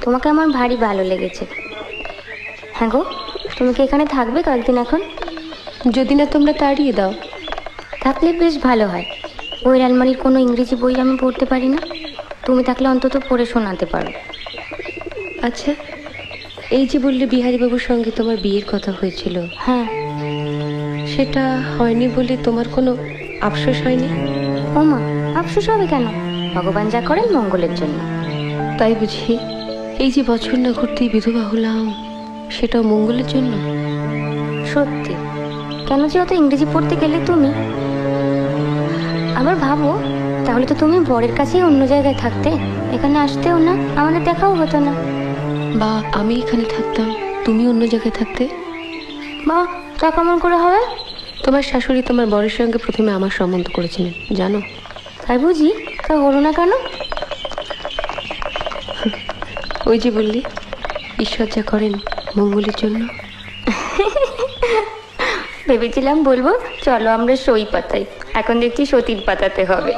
তোমাকে আমার ভারী ভালো লেগেছে। হ্যাঁ গো, তুমি কি এখানে থাকবে কয়েকদিন এখন? যদি না তোমরা তাড়িয়ে দাও। থাকলে বেশ ভালো হয়। ওই আলমারির কোনো ইংরেজি বই আমি পড়তে পারি না, তুমি থাকলে অন্তত পড়ে শোনাতে পারো। আচ্ছা, এই যে বললে বিহারীবাবুর সঙ্গে তোমার বিয়ের কথা হয়েছিল, হ্যাঁ, সেটা হয়নি বলে তোমার কোনো আফসোস হয়নি? ও মা, আফসোস হবে কেন? ভগবান যা করেন মঙ্গলের জন্য। তাই বুঝি? এই যে বছর না ঘুরতেই বিধবা হলাম, সেটাও মঙ্গলের জন্য? সত্যি? কেন যে অত ইংরেজি পড়তে গেলে তুমি? আবার ভাবো, তাহলে তো তুমি বরের কাছেই অন্য জায়গায় থাকতে, এখানে আসতেও না, আমাদের দেখাও হতো না। বা আমি এখানে থাকতাম, তুমি অন্য জায়গায় থাকতে। বা তা কেমন করে হবে? তোমার শাশুড়ি তোমার বরের সঙ্গে প্রথমে আমার সম্বন্ধ করেছিলেন, জানো? তাই বুঝি? তা হলো না কেন? ওই যে বললি, ঈশ্বর যা করেন মঙ্গলের জন্য। ভেবেছিলাম বলবো চলো আমরা সই পাতাই, এখন দেখছি সতীর পাতাতে হবে।